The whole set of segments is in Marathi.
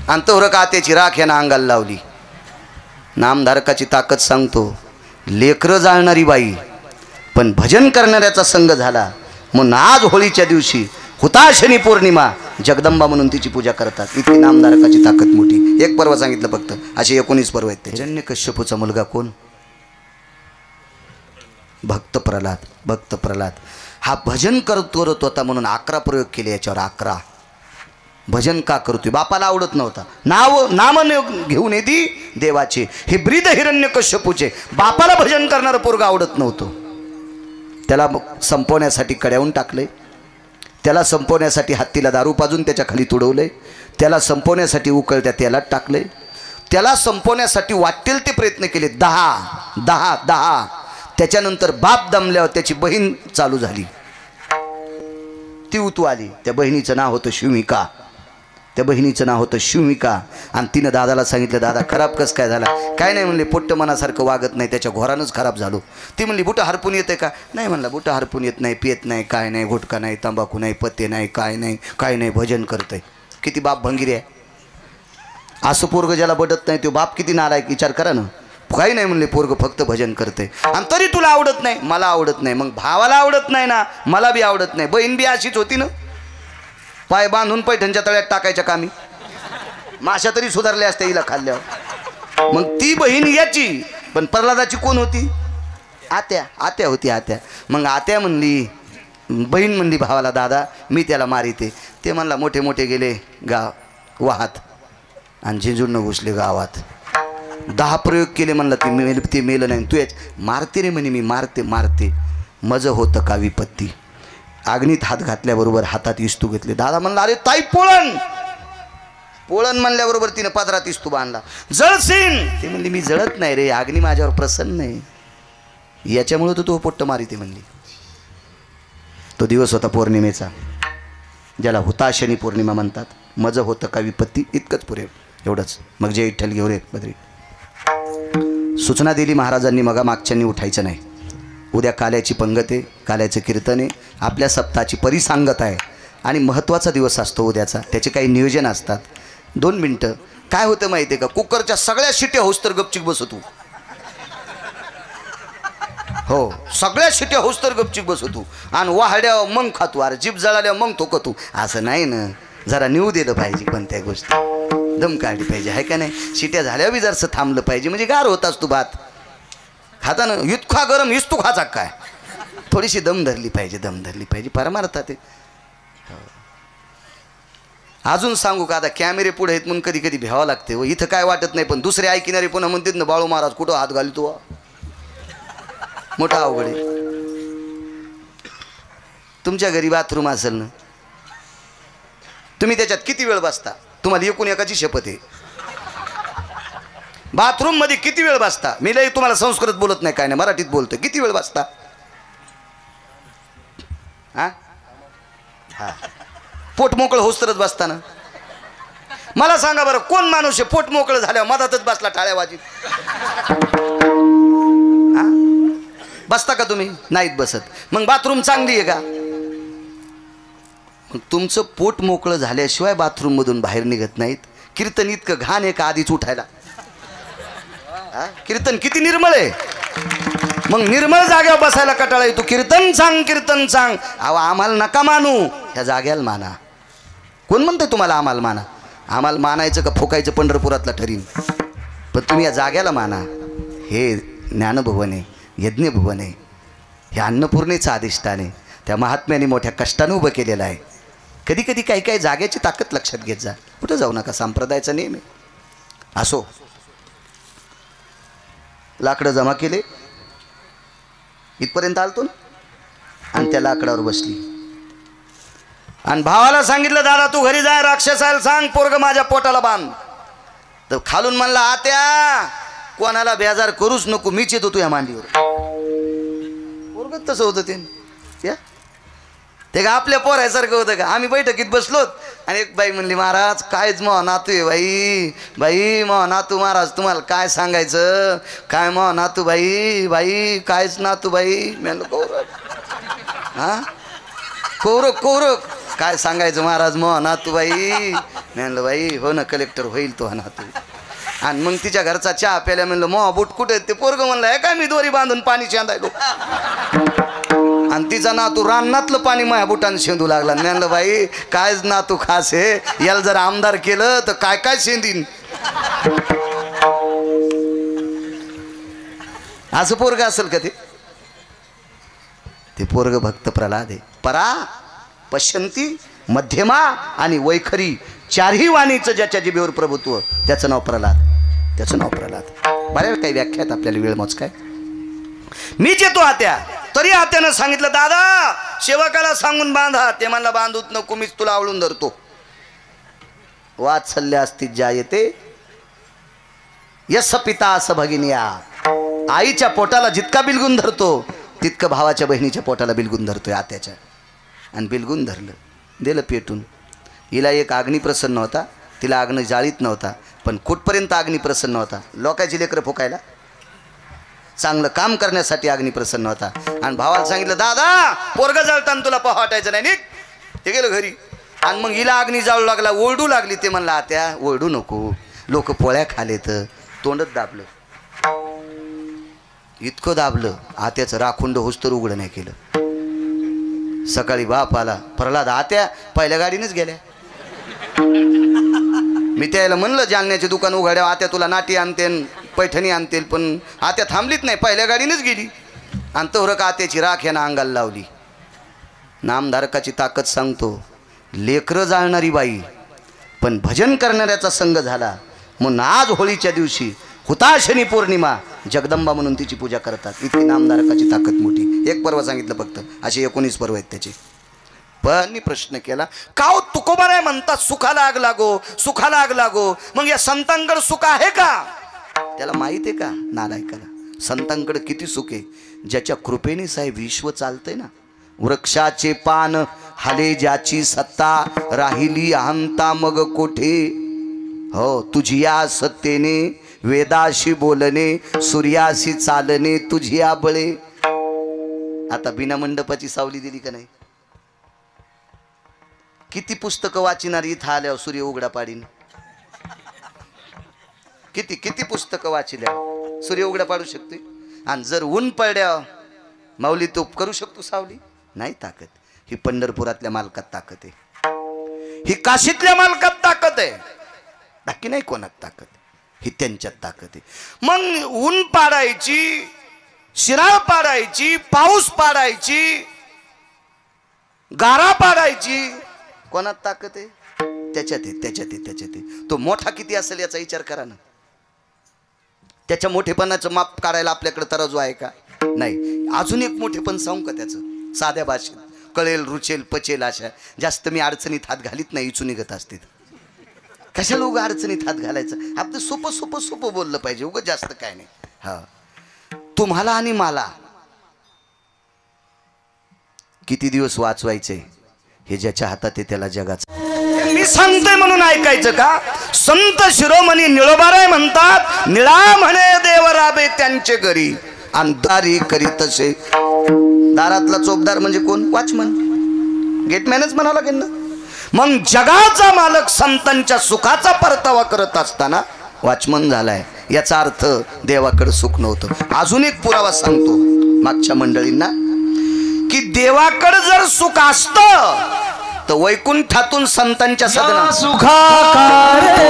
आणि तोर कात्याची राख यानं अंगाला लावली. नामधारकाची ताकद सांगतो, लेकरं जाळणारी बाई पण भजन करणाऱ्याचा संग झाला म्हणून आज होळीच्या दिवशी हुताशनी पौर्णिमा जगदंबा म्हणून तिची पूजा करतात. इतकी नामधारकाची ताकद मोठी. एक पर्व सांगितलं फक्त, असे 19 पर्व आहेत. हिरण्यकश्यपूचा मुलगा कोण? भक्त प्रल्हाद. भक्त प्रल्हाद हा भजन करत होता म्हणून 11 प्रयोग केले याच्यावर. 11 भजन का करतोय? बापाला आवडत नव्हता. नाम घेऊन येती देवाचे. हे ब्रीद हिरण्यकश्यपूचे बापाला भजन करणारं पोरग आवडत नव्हतं. त्याला संपवण्यासाठी कड्यावून टाकले, त्याला संपवण्यासाठी हत्तीला दारू पाजून त्याच्या खाली तुडवले, त्याला संपवण्यासाठी उकळत्या तेलात टाकले, त्याला संपवण्यासाठी वाटेल ते प्रयत्न केले. 10. त्याच्यानंतर बाप दमल्यावर त्याची बहीण चालू झाली, ती उतू आली. त्या बहिणीचं नाव होतं शिवमिका. आणि तिनं दादाला सांगितलं, दादा खराब कस काय झाला? काय नाही म्हणले, पोट्ट मनासारखं वागत नाही, त्याच्या घोरानंच खराब झालो. ती म्हणली, बुटं हरपून येते का? नाही म्हणला, बुटं हरपून येत नाही, पियत नाही, काय नाही, गुटखा नाही, तंबाखू नाही, पत्ते नाही, काय नाही, भजन करतंय. किती बाप भंगिरी आहे. असं पोरग ज्याला बडत नाही तो बाप किती नालायक, विचार करा ना. काही नाही म्हणले, पोरग फक्त भजन करते. आणि तरी तुला आवडत नाही? मला आवडत नाही. मग भावाला आवडत नाही ना, मला बी आवडत नाही. बहीण बी अशीच होती ना, पाय बांधून पैठणच्या तळ्यात टाकायच्या कामी. माशा तरी सुधारल्या असत्या हिला खाल्ल्यावर. मग ती बहीण याची, पण प्रल्हादाची कोण होती? आत्या होती. मग आत्या म्हणली, बहीण म्हणली भावाला, दादा मी त्याला मारिते. ते म्हणला, मोठे गेले वाहात आणि झिंजूरनं घुसले गावात. 10 प्रयोग केले. म्हणला ते मेलं नाही. तू याच मारते रे म्हणे. मी मारते. मज होतं का विपत्ती. अग्नीत हात घातल्याबरोबर हातात इस्तू घेतले. दादा म्हणला, अरे ताई पोळण म्हणल्याबरोबर तिनं पदरात इस्तू बांधला. जळसीन. ते म्हणली, मी जळत नाही रे, अग्नी माझ्यावर प्रसन्न आहे, याच्यामुळे तो पोट्ट मारिते म्हणली. तो दिवस होता पौर्णिमेचा, ज्याला हुताशनी पौर्णिमा म्हणतात. मज होतं का विपत्ती, इतकंच पुरे, एवढंच. मग जे विठ्ठल घेऊन येत बद्री सूचना दिली महाराजांनी, मग मागच्यांनी उठायचं नाही. उद्या काल्याची पंगत आहे, काल्याचं कीर्तन आहे, आपल्या सप्ताहाची परिसांगत आहे आणि महत्त्वाचा दिवस असतो उद्याचा. त्याचे काही नियोजन असतात. 2 मिनटं. काय होतं माहिती आहे का, कुकरच्या सगळ्या शिट्या होस तर गपचिक बसतो. हो, सगळ्या शिट्या होस तर गपचिक बसतो. आणि वाहड्यावर मग खातो, अरे जीभ जळाल्यावर मग थोकतो. असं नाही ना, जरा नेऊ दिलं पाहिजे. पण त्या गोष्टी दम काढली पाहिजे, आहे का नाही? शिट्या झाल्यावर बी जरासं थांबलं पाहिजे, म्हणजे गार होत असतो भात खाताना. इतका गरम इस्तू खाचा काय, थोडीशी दम धरली पाहिजे. परमार्थात ते. अजून सांगू का, आता कॅमेरे पुढे आहेत म्हणून कधी कधी भ्यावं लागते. व इथं काय वाटत नाही, पण दुसरे ऐकणारे पुन्हा म्हणतात ना, बाळू महाराज कुठं हात घालतो, मोठा अवघड आहे. तुमच्या घरी बाथरूम असेल ना, तुम्ही त्याच्यात किती वेळ बसता? तुम्हाला एकूण एकाची शपथ आहे. बाथरूम मध्ये किती वेळ बसता? मी लई तुम्हाला संस्कृत बोलत नाही, काय नाही, मराठीत बोलतो. किती वेळ बसता? हा, पोट मोकळं होस तरच बसता ना. मला सांगा बरं, कोण माणूस आहे पोट मोकळं झाल्यावर मधातच बसला टाळ्या वाजीत? बसता का तुम्ही? नाहीत बसत. मग बाथरूम चांगली आहे का? तुमचं पोट मोकळं झाल्याशिवाय बाथरूम मधून बाहेर निघत नाहीत. कीर्तन इतकं घाण आहे का आधीच उठायला? कीर्तन किती निर्मळ आहे. मग निर्मळ जागेवर बसायला कटाळा येतो. कीर्तन सांग. अहो, आम्हाला नका मानू, ह्या जाग्याला माना. कोण म्हणतंय तुम्हाला आम्हाला माना? आम्हाला मानायचं का फुकायचं पंढरपुरातला ठरीन, पण तुम्ही या जाग्याला माना. हे ज्ञानभवन आहे, यज्ञभवन आहे, हे अन्नपूर्णेचं अधिष्ठान आहे. त्या महात्म्याने मोठ्या कष्टाने उभं केलेलं आहे. कधी कधी काही जागेची ताकद लक्षात घेत जा. कुठं जाऊ नका, संप्रदायाचा नियम आहे. असो, लाकडं जमा केले, इथपर्यंत आलतो ना, आणि त्या लाकडावर बसली आणि भावाला सांगितलं, दादा तू घरी जाय, राक्षसाला सांग पोरग माझ्या पोटाला बांध. तर खालून म्हणला, आत्या कोणाला बेजार करूच नको, मीच येतो तुझ्या मांडीवर. पोरग तसं होतं ते का आपल्या पोरासारखं होतं का? आम्ही बैठकीत बसलोत आणि एक बाई म्हणली, महाराज कायच महा नातू आहे बाई महा नातू महाराज, तुम्हाला काय सांगायचं, काय महा नातू बाई कायच नातू बाई. म्हणलं कौरक काय सांगायचं महाराज, महा नातू बाई मी म्हणलं बाई हो ना कलेक्टर होईल तो ना तू. आणि मग तिच्या घरचा चहा प्यायला म्हणलं मो बूट कुठे ते पोरग म्हणलं हे काय मी दोरी बांधून पाणी शेंदायलो. आणि तिचा नातू रानातलं पाणी माझ्या बुटाने शेंदू लागला. मी म्हणलं बाई कायच नातू खास आहे याला जर आमदार केलं तर काय काय शेंदीन. असं पोरग असेल का ते पोरग भक्त प्रल्हाद आहे. परा पश्यंती मध्यमा आणि वैखरी चारही वाणीचं ज्याच्या जिभेवर प्रभुत्व त्याचं नाव प्रल्हाद. त्याचं नाव प्रल्हाद. बऱ्याच काही व्याख्यात आपल्याला वेळ मोज काय. मी जेतो आत्या तरी आत्यानं सांगितलं दादा सेवकाला सांगून बांधा. ते म्हणला बांधूत नको मीच तुला आवळून धरतो. वात्सल्य असती ज्या येते यस पिता असं भगिनिया. आईच्या पोटाला जितका बिलगुन धरतो तितकं भावाच्या बहिणीच्या पोटाला बिलगुन धरतोय आत्याच्या. आणि बिलगुन धरलं दिलं पेटून. हिला एक अग्नी प्रसन्न होता तिला अग्नी जाळीत नव्हता पण कुठपर्यंत अग्नी प्रसन्न होता लोकांची लेकरं फुकायला चांगलं काम करण्यासाठी अग्नी प्रसन्न होता. आणि भावाला सांगितलं दादा पोरग जळताना तुला पाहा वाटायचं नाही निघ. ते गेलं घरी. आणि मग हिला अग्नी जाळू लागला ओरडू लागली. ते म्हणला आत्या ओरडू नको लोक पोळ्या खालेत. तोंडच दाबलं इतकं दाबलं आत्याचं राखुंड होस्तर उघडं नाही केलं. सकाळी बाप आला प्रल्हाद आत्या पहिल्या गाडीनेच गेल्या. मी त्याला म्हणलं जालन्याचे दुकान उघड्या आत्या तुला नाटी आणते पैठणी आणतील पण आत्या थांबलीच नाही पहिल्या गाडीनेच गेली. आणि तोरक आत्याची राख यानं अंगाला लावली. नामधारकाची ताकद सांगतो लेकरं जाळणारी बाई पण भजन करणाऱ्याचा संघ झाला म्हणून आज होळीच्या दिवशी हुताशनी पौर्णिमा जगदंबा म्हणून तिची पूजा करतात. इतकी नामधारकाची ताकद मोठी. एक पर्व सांगितलं फक्त असे 19 पर्व आहेत त्याचे. पण मी प्रश्न केला का हो तुकोबा नाही म्हणतात सुखाला आग लागो सुखाला आग लागो. मग या संतांकडे सुख आहे का. त्याला माहित आहे का नालायकाला संतांकडे किती सुख आहे. ज्याच्या कृपेने साहेब विश्व चालतंय ना. वृक्षाचे पान हाले ज्याची सत्ता राहिली अहंता मग कोठे. हो तुझी या सत्तेने वेदाशी बोलणे सूर्याशी चालणे तुझी आबळे. आता बिना मंडपाची सावली दिली का नाही. किती पुस्तकं वाचिणारी इथं आल्यावर सूर्य उघडा पाडीन. किती किती पुस्तकं वाचिल्या सूर्य उघडा पाडू शकते. आणि जर ऊन पडल्या माऊली तो करू शकतो सावली नाही ताकद. ही पंढरपुरातल्या मालकात ताकद आहे. ही काशीतल्या मालकात ताकद आहे. बाकी नाही कोणात ताकद. ही त्यांच्यात ताकद आहे. मग ऊन पाडायची शिराळ पाडायची पाऊस पाडायची गारा पाडायची कोणात ताकद आहे. त्याच्यात आहे त्याच्यात आहे त्याच्यात आहे. तो मोठा किती असेल याचा विचार करा ना. त्याच्या मोठेपणाचं माप काढायला आपल्याकडे तराजू आहे का नाही. अजून एक मोठेपण सांगू का त्याचं साध्या भाषेत कळेल रुचेल पचेल अशा. जास्त मी अडचणीत हात घालीत नाही इचू निघत असते. कशाला उगा अडचणीत हात घालायचं. आपलं सोपं सोपं सोपं बोललं पाहिजे उगा जास्त काय नाही. हा तुम्हाला आणि मला किती दिवस वाचवायचे हे ज्याच्या हातात आहे त्याला जगाचं. मी सांगतोय म्हणून ऐकायचं का. संत शिरोमणी निळोबाराय म्हणतात निळा म्हणे देव राबे त्यांचे घरी आणि दारी करीत तसे. दारातला चोपदार म्हणजे कोण वॉचमन गेटमॅनच म्हणावं लागेल ना. मग जगाचा मालक संतांच्या सुखाचा परतावा करत असताना वॉचमन झालाय याचा अर्थ देवाकडे सुख नव्हतं. अजून एक पुरावा सांगतो मागच्या मंडळींना की देवाकडे जर सुख असतं तर वैकुंठातून संतांच्या सदनात सुखाकारे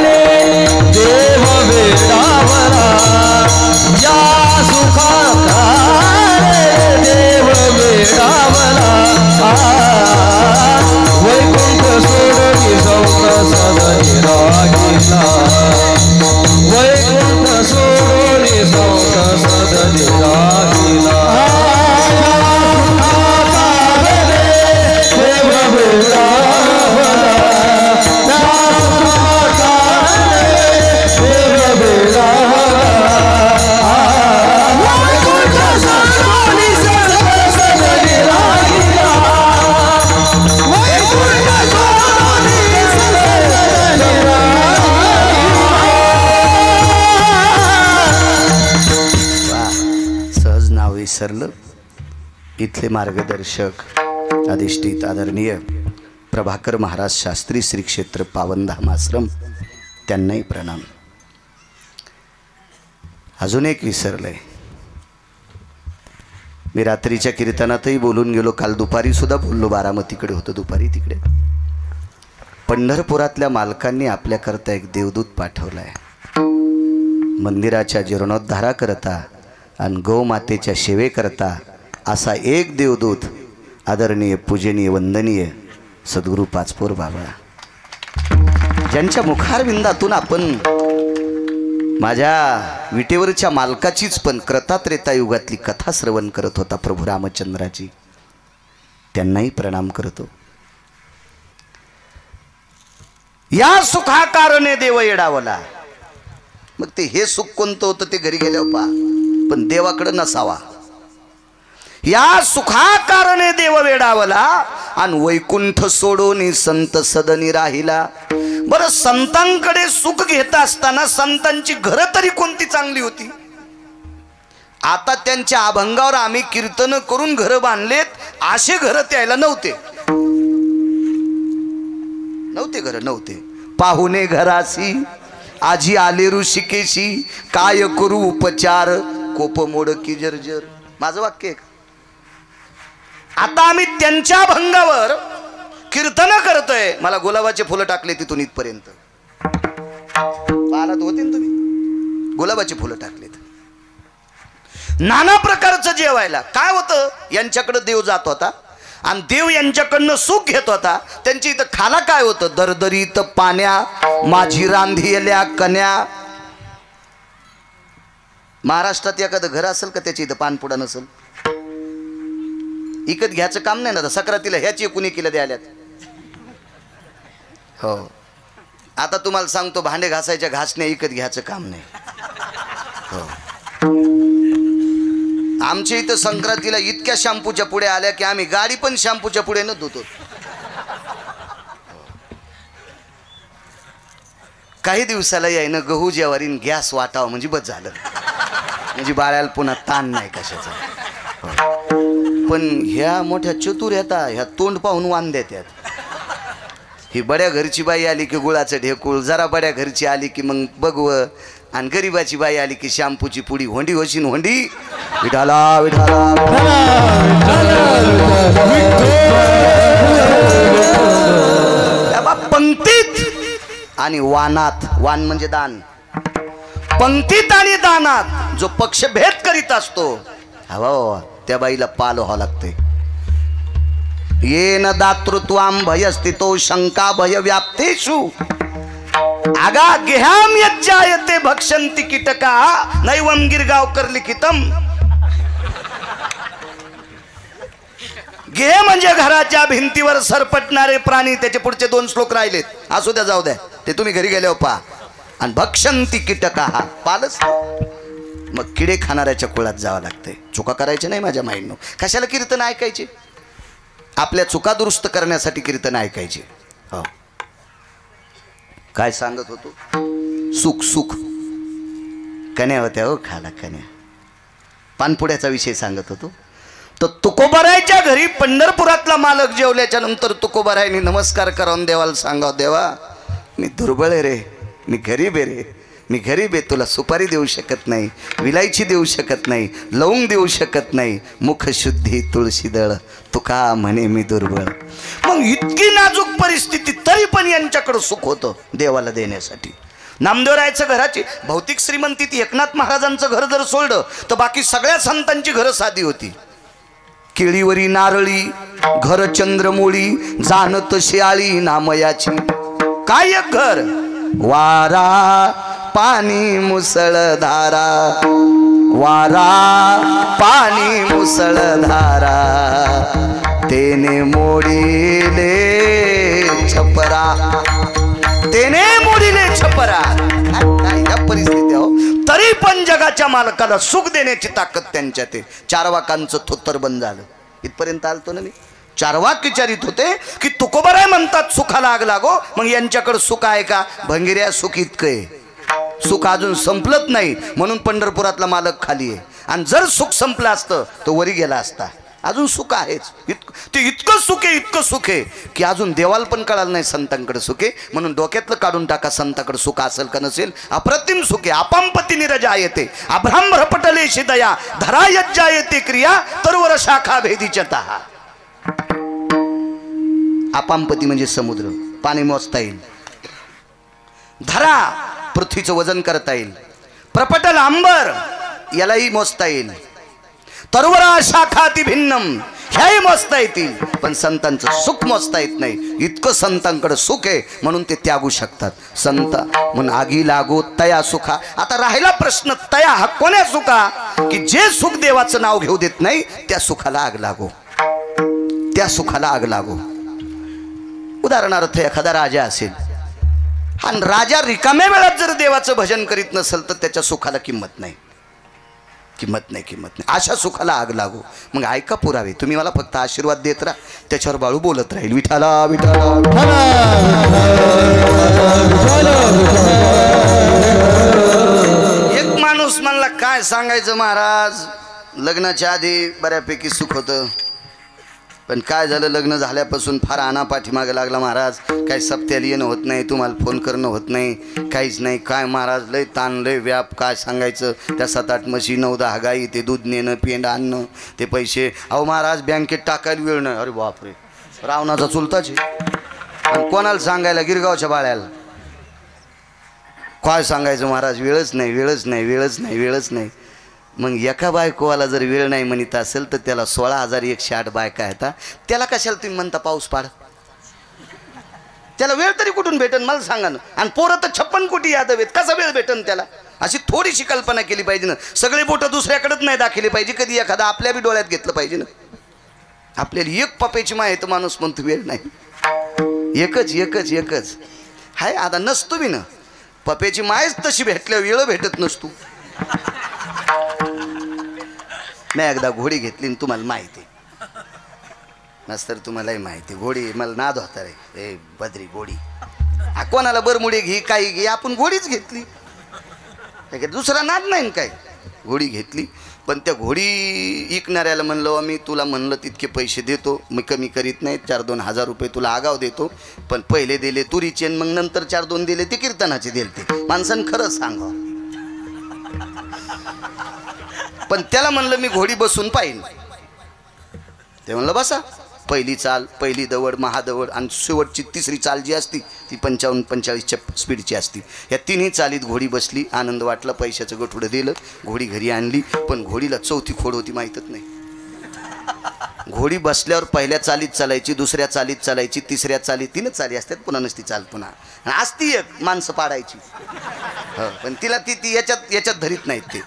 देव वेडावला या सुखाकारे देव वेडावला वैकुंठ सोडून संत सदनी राहिला वैकुंठ सोडून संत सदनी राहिला विसरलं. इथले मार्गदर्शक अधिष्ठित आदरणीय प्रभाकर महाराज शास्त्री श्री क्षेत्र पावनधाम आश्रम त्यांनाही प्रणाम. अजून एक विसरलंय, मी रात्रीच्या कीर्तनातही बोलून गेलो, काल दुपारी सुद्धा बोललो, बारामतीकडे होतो दुपारी. तिकडे पंढरपुरातल्या मालकांनी आपल्याकरता एक देवदूत पाठवलाय, मंदिराच्या जीर्णोद्धारा करता आणि गौमातेच्या सेवेकरता असा एक देवदूत, आदरणीय पूजनीय वंदनीय सद्गुरू पाचपोर बाबा, ज्यांच्या मुखारविंदातून आपण माझ्या विटेवरच्या मालकाचीच पण क्रतात्रेता युगातली कथा श्रवण करत होता, प्रभू रामचंद्राची. त्यांनाही प्रणाम करतो. या सुखाकारणे देव येडावला. मग ते हे सुख कोणतं होतं ते घरी गेल्यावर पहा, पण देवाकडे नसावा. या सुखाकारणे देव वेडावला आणि वैकुंठ सोडून संत सदनी राहिला. बरं, संतांकडे सुख घेत असताना संतांची घरं तरी कोणती चांगली होती? आता त्यांच्या अभंगावर आम्ही कीर्तन करून घरं बांधलेत, असे घरं त्याला नव्हते. घरं नव्हते. पाहुणे घरासी आजी आले ऋषिकेशी, काय करू उपचार कोप मोड की जर्जर. माझं वाक्य आहे. आता आम्ही त्यांच्या भंगावर कीर्तन करतोय. मला गुलाबाचे फुलं टाकले तिथून इथपर्यंत, पाहत होते ना तुम्ही, गुलाबाचे फुलं टाकलेत. नाना प्रकारचं जेवायला काय होतं, यांच्याकडे देव जात होता आणि देव यांच्याकडनं सुख घेत होता. त्यांची इथं खाला काय होतं, दरदरीत पाण्या माझी रांधियल्या कन्या. महाराष्ट्रात एखादं घर असेल का त्याची इथं पानपुडा नसेल? इकत घ्यायचं काम नाही ना. सक्रातीला ह्याची कुणी केलं द्याल्यात. हो, आता तुम्हाला सांगतो, भांडे घासायच्या घासण्या इकत घ्यायचं काम नाही. हो, आमच्या इथं संक्रांतीला इतक्या शॅम्पूच्या पुढे आल्या की आम्ही गाडी पण शॅम्पूच्या पुढे न धुतो. काही दिवसाला यायनं गहू ज्वारीन गॅस वाटावं म्हणजे बस झालं, म्हणजे बाळ्याला पुन्हा ताण नाही कशाचा. पण ह्या मोठ्या चतुर येतात, ह्या तोंड पाहून वान देतात. ही बड्या घरची बाई आली की गुळाचं ढेकूळ, जरा बड्या घरची आली की मग बघव, आणि गरीबाची बाई आली की शॅम्पूची पुडी. होंडी होशीन होंडी, विठाला विठाला. पंक्तीत आणि वानात, वान म्हणजे दान, पंक्तीत आणि दानात जो पक्षभेद करीत असतो, हवा त्या बाईला पाल व्हावं लागते. येन दातृत्वाम भयस्थितो शंका भय व्याप्तेषु आगा गेहाम यज्जायते भक्षंती कीटका नैवम गिरगावकर लिखितम. गेह म्हणजे घराच्या भिंतीवर सरपटणारे प्राणी. त्याचे पुढचे 2 श्लोक राहिलेत, असू द्या जाऊ द्या, ते तुम्ही घरी गेल्यावर पहा. आणि भक्षंती कीटका, हा पालच. मग किडे खाणाऱ्याच्या कुळात जावं लागतंय. चुका करायच्या नाही माझ्या माईंनो. कशाला कीर्तन ऐकायचे? आपल्या चुका दुरुस्त करण्यासाठी कीर्तन ऐकायचे. हो, काय सांगत होतो? सुख सुख कन्या होत्या हो, खाला कन्या. पानपुड्याचा विषय सांगत होतो. तर तुकोबारायच्या घरी पंढरपुरातला मालक जेवल्याच्या नंतर तुकोबारायने नमस्कार करून देवाला सांगाव, देवा मी दुर्बळ आहे रे, मी गरीब आहे रे, मी गरीब आहे, तुला सुपारी देऊ शकत नाही, विलायची देऊ शकत नाही, लवंग देऊ शकत नाही, मुखशुद्धी तुळशी दळ, तुका म्हणे मी दुर्बळ. मग इतकी नाजूक परिस्थिती तरी पण यांच्याकडे सुख होतं देवाला देण्यासाठी. नामदेवरायचं घराची भौतिक श्रीमंती ती एकनाथ महाराजांचं घर जर सोडलं तर बाकी सगळ्या संतांची घरं साधी होती. केळीवरी नारळी घर चंद्रमोळी जाणत शियाळी नामयाची. काय एक घर, वारा पाणी मुसळधारा, वारा पाणी मुसळधारा, तेने मोडीले छपरा, तेने मोडीले छपरा. काय या परिस्थिती हो, तरी पण जगाच्या मालकाला सुख देण्याची ताकद त्यांच्यात आहे. चारवाकांचं थोत्तर बंद झालं. इथपर्यंत आलतो ना मी. चारवाक विचारित होते की तुकोबाराय म्हणतात सुखाला आग लागो, मग यांच्याकडे सुख आहे का? भंगिऱ्या सुख इतकं आहे, सुख अजून संपलत नाही, म्हणून पंढरपुरातला मालक खाली आहे. आणि जर सुख संपलं असतं तर वरी गेला असता. अजून सुख आहेच, ते इतकं इतकं सुख आहे की अजून देवाला पण कळालं नाही संतांकडे सुख आहे. म्हणून डोक्यातलं काढून टाका, संतांकडे सुख असेल का नसेल. अप्रतिम सुख आहे. अपांपती निरजा येते अभ्राम्र पटले शिदया धरा यज्जा येते क्रिया तरुवर शाखा भेदीचता. अपांपती म्हणजे समुद्र, पाणी मोजता येईल. धरा पृथ्वीचं वजन करता येईल. प्रपटल अंबर यालाही मोजता येईल. तरुवरा शाखाती भिन्नम ह्याही मोजता येतील. पण संतांचं सुख मोजता येत नाही. इतकं संतांकडे सुख आहे म्हणून ते त्यागू शकतात. संत म्हणून आगी लागो तया सुखा. आता राहिला प्रश्न तया हा कोण्या सुखा, की जे सुख देवाचं नाव घेऊ देत नाही त्या सुखाला आग लागो, त्या सुखाला आग लागो. उदाहरणार्थ एखादा राजा असेल आणि राजा रिकाम्या वेळात जर देवाचं भजन करीत नसेल तर त्याच्या सुखाला किंमत नाही, किंमत नाही, किंमत नाही. अशा सुखाला आग लागू. मग ऐका पुरावे, तुम्ही मला फक्त आशीर्वाद देत राहा, त्याच्यावर बाळू बोलत राहील विठाला विठाला. एक माणूस म्हणला काय सांगायचं महाराज, लग्नाच्या आधी बऱ्यापैकी सुख होतं, पण काय झालं लग्न झाल्यापासून फार आणा पाठीमागे लागला महाराज. काही सप्त्याला येणं होत नाही, तुम्हाला फोन करणं होत नाही, काहीच नाही. काय महाराज लय ताण लय व्याप, काय सांगायचं. त्या 7-8 म्हशी 9-10 गाई, ते दूध नेणं पेंड आणणं, ते पैसे. अहो महाराज बँकेत टाकायला वेळ नाही. अरे बापरे, रावणाचा चुलताच आहे. आणि कोणाला सांगायला, गिरगावच्या बाळ्याला काय सांगायचं महाराज, वेळच नाही, वेळच नाही, वेळच नाही, वेळच नाही. मग एका बायकोवाला जर वेळ नाही म्हणत असेल तर त्याला 16,108 बायका येतात. त्याला कशाला तुम्ही म्हणता पाऊस पाड? त्याला वेळ तरी कुठून भेटन मला सांगा ना. आणि पोरं तर 56 कोटी यादव आहेत, कसा वेळ भेटन त्याला? अशी थोडीशी कल्पना केली पाहिजे ना. सगळे बोटं दुसऱ्याकडेच नाही दाखवली पाहिजे, कधी एखादा आपल्या बी डोळ्यात घेतलं पाहिजे ना. आपल्याला एक पपेची माय तर माणूस म्हणतो वेळ नाही. एकच एकच एकच हाय. आता नसतो बी ना, पपेची मायच तशी भेटल्या वेळ भेटत नसतो. मी एकदा घोडी घेतली आणि तुम्हाला माहिती नसतर, तुम्हालाही माहिती. घोडी मला नाद होता रे, ए बद्री घोडी. कोणाला बरमुडी घे काही घे, आपण घोडीच घेतली. दुसरा नाद नाही काय. घोडी घेतली, पण त्या घोडी विकणाऱ्याला म्हणलं मी तुला म्हणलं तितके पैसे देतो, मी कमी करीत नाही, 4-2 हजार रुपये तुला आगाव देतो. पण पहिले दिले तुरीचे, मग नंतर 4-2 दिले ते कीर्तनाचे दिले. ते माणसानं खरंच सांगावं. पण त्याला म्हणलं मी घोडी बसून पाहिन. ते म्हणलं बसा. पहिली चाल, पहिली दवड, महादवड आणि शेवटची तिसरी चाल जी असती ती 55-45च्या स्पीडची असती. या तिन्ही चालीत घोडी बसली. आनंद वाटला. पैशाचं गठुडं दिलं, घोडी घरी आणली. पण घोडीला चौथी खोड होती माहीतच नाही. घोडी बसल्यावर पहिल्या चालीत चालायची, दुसऱ्या चालीत चालायची, तिसऱ्या चालीत 3 चाली असतात, पुन्हा नसती चाल पुन्हा. असती एक माणसं पाडायची. पण तिला ती याच्यात धरीत नाहीत ते.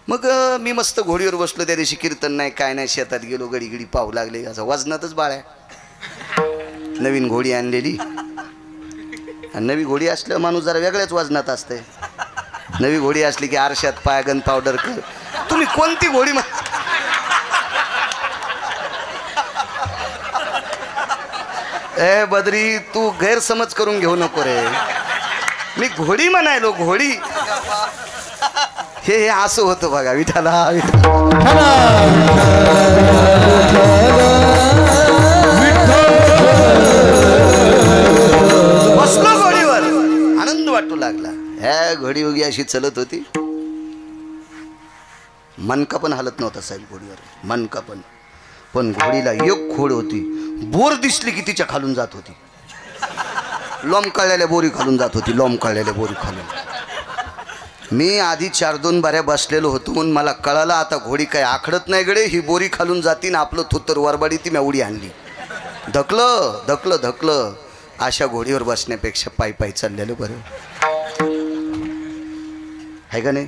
मग मी मस्त घोडीवर बसलो. त्या दिवशी कीर्तन नाही काय नाही, शेतात गेलो, गडी पाहू लागले. असं वजनातच बाळ आहे. नवीन घोडी आणलेली, आणि नवी घोडी असल्यावर माणूस जरा वेगळ्याच वजनात असते. नवी घोडी असली की आरशात पायगन पावडर कर. तुम्ही कोणती घोडी ए बद्री, तू गैरसमज करून घेऊ नको रे. मी घोडी म्हणायलो, घोडी. हे असं होतं बघा. विठाला बसलो घोडीवर, आनंद वाटू लागला. ह्या घोडी उगी अशी चलत होती. मनका पण हालत नव्हता साहेब घोडीवर, मनका पण घोडीला एक खोड होती. बोर दिसली की तिच्या खालून जात होती. लोंबकळलेल्या बोरी खालून जात होती, लोंबकळलेल्या बोरी खालून. मी आधी 4-2 बाऱ्या बसलेलो होतो, म्हणून मला कळालं आता घोडी काय आखडत नाही गडे, ही बोरी खालून जातीन. आपलं थुत्तर वरबाडी ती मी उडी आणली. धकलं. अशा घोडीवर बसण्यापेक्षा पायी चाललेलं बरं आहे का नाही?